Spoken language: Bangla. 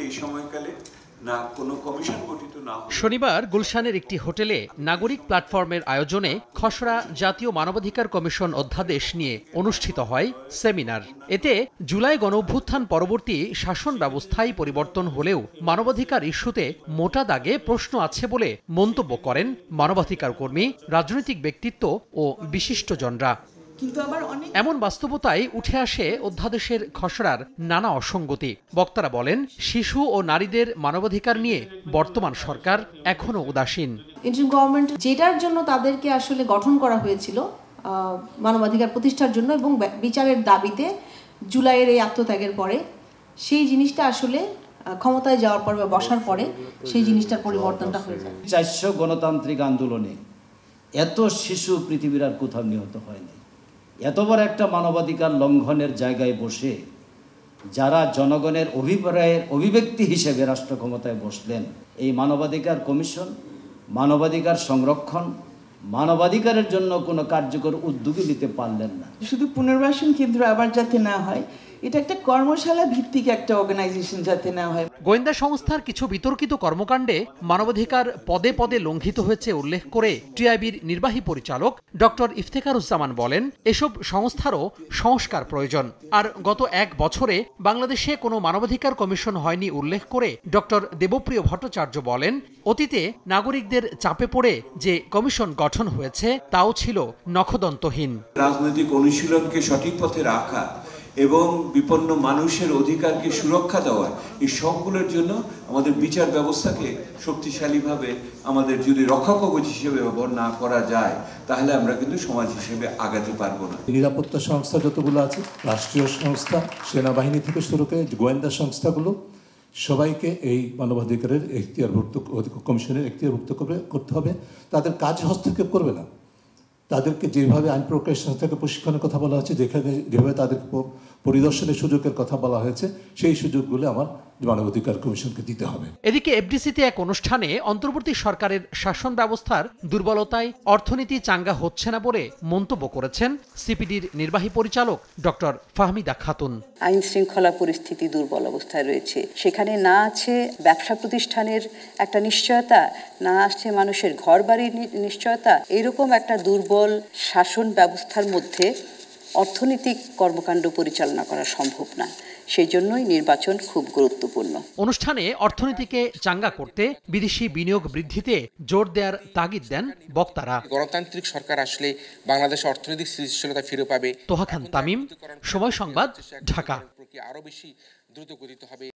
এই সময়কালে না কোনো কমিশন গঠিত না হয়। শনিবার গুলশানের একটি হোটেলে নাগরিক প্ল্যাটফর্মের আয়োজনে খসড়া জাতীয় মানবাধিকার কমিশন অধ্যাদেশ নিয়ে অনুষ্ঠিত হয় সেমিনার। এতে জুলাই গণঅভ্যুত্থান পরবর্তী শাসন ব্যবস্থায় পরিবর্তন হলেও মানবাধিকার ইস্যুতে মোটা দাগে প্রশ্ন আছে বলে মন্তব্য করেন মানবাধিকার কর্মী, রাজনৈতিক ব্যক্তিত্ব ও বিশিষ্টজনরা। এমন বাস্তবতায় উঠে আসে অধ্যাদেশের খসড়ার নানা অসঙ্গতি। বক্তারা বলেন, শিশু ও নারীদের মানবাধিকার নিয়ে বর্তমান সরকার এখনো উদাসীন। ইন্টারিম গভর্নমেন্ট যেটার জন্য তাদেরকে আসলে গঠন করা হয়েছিল মানবাধিকার প্রতিষ্ঠার জন্য এবং বিচারের দাবিতে জুলাইয়ের এই আত্মত্যাগের পরে, সেই জিনিসটা আসলে ক্ষমতায় যাওয়ার পর বা বসার পরে সেই জিনিসটার পরিবর্তনটা হয়ে যায়। 400 গণতান্ত্রিক আন্দোলনে এত শিশু পৃথিবীর আর কোথাও নিহত হয়নি। এত বড় একটা মানবাধিকার লঙ্ঘনের জায়গায় বসে যারা জনগণের অভিব্যক্তি হিসেবে রাষ্ট্র ক্ষমতায় বসলেন, এই মানবাধিকার কমিশন মানবাধিকার সংরক্ষণ, মানবাধিকারের জন্য কোনো কার্যকর উদ্যোগই নিতে পারলেন না। শুধু পুনর্বাসন কেন্দ্র আবার যাতে না হয়, এটা একটা কর্মশালা ভিত্তিক একটা অর্গানাইজেশন যাতে না হয়। গোয়েন্দা সংস্থার কিছু বিতর্কিত কর্মকাণ্ডে মানবাধিকার পদে পদে লঙ্ঘিত হয়েছে উল্লেখ করে টিআইবির নির্বাহী পরিচালক ডক্টর ইফতেখারুজ্জামান বলেন, এসব সংস্থারও সংস্কার প্রয়োজন। আর গত 1 বছরে বাংলাদেশে কোনো মানবাধিকার কমিশন হয়নি উল্লেখ করে ডক্টর দেবপ্রিয় ভট্টাচার্য বলেন, অতীতে নাগরিকদের চাপে পড়ে যে কমিশন গঠন হয়েছে তাও ছিল নখদন্তহীন। রাজনৈতিক অনুশীলনকে সঠিক পথে রাখা এবং বিপন্ন মানুষের অধিকারকে সুরক্ষা দেওয়া, এই সবগুলোর জন্য আমাদের বিচার ব্যবস্থাকে শক্তিশালীভাবে আমাদের যদি রক্ষা কবচ হিসেবে ব্যবহার না করা যায়, তাহলে আমরা কিন্তু সমাজ হিসেবে আগাতে পারবো না। নিরাপত্তা সংস্থা যতগুলো আছে, রাষ্ট্রীয় সংস্থা, সেনাবাহিনী থেকে শুরু করে গোয়েন্দা সংস্থাগুলো, সবাইকে এই মানবাধিকারের এখতিয়ারভুক্ত কমিশনের এখতিয়ারভুক্ত করতে হবে। তাদের কাজ হস্তক্ষেপ করবে না, তাদেরকে যেভাবে আইন প্রক্রিয়া সংস্থাকে প্রশিক্ষণের কথা বলা হয়েছে, যেভাবে তাদের পরিদর্শনের সুযোগের কথা বলা হয়েছে, সেই সুযোগগুলো আমার মানবাধিকার কমিশনকে দিতে হবে। এদিকে এফডিসিতে এক অনুষ্ঠানে অন্তর্বর্তী সরকারের শাসন ব্যবস্থার দুর্বলতায় অর্থনীতি চাঙ্গা হচ্ছে না বলে মন্তব্য করেছেন সিপিডির নির্বাহী পরিচালক ডক্টর ফাহমিদা খাতুন। আইন শৃঙ্খলা পরিস্থিতি দুর্বল অবস্থায় রয়েছে, সেখানে না আছে ব্যবসা প্রতিষ্ঠানের একটা নিশ্চয়তা, না আছে মানুষের ঘর বাড়ির নিশ্চয়তা। এরকম একটা দুর্বল শাসন ব্যবস্থার মধ্যে অর্থনৈতিক কর্মকাণ্ড পরিচালনা করা সম্ভব না। সেই জন্যই নির্বাচন খুব গুরুত্বপূর্ণ। অনুষ্ঠানে অর্থনীতিকে চাঙ্গা করতে বিদেশি বিনিয়োগ বৃদ্ধিতে জোর দেওয়ার তাগিদ দেন বক্তারা। গণতান্ত্রিক সরকার আসলে বাংলাদেশ অর্থনৈতিক স্থিতিশীলতা ফিরে পাবে। তোহা খান তামিম, সময় সংবাদ, ঢাকা। আরো বেশি দ্রুত গতিতে হবে।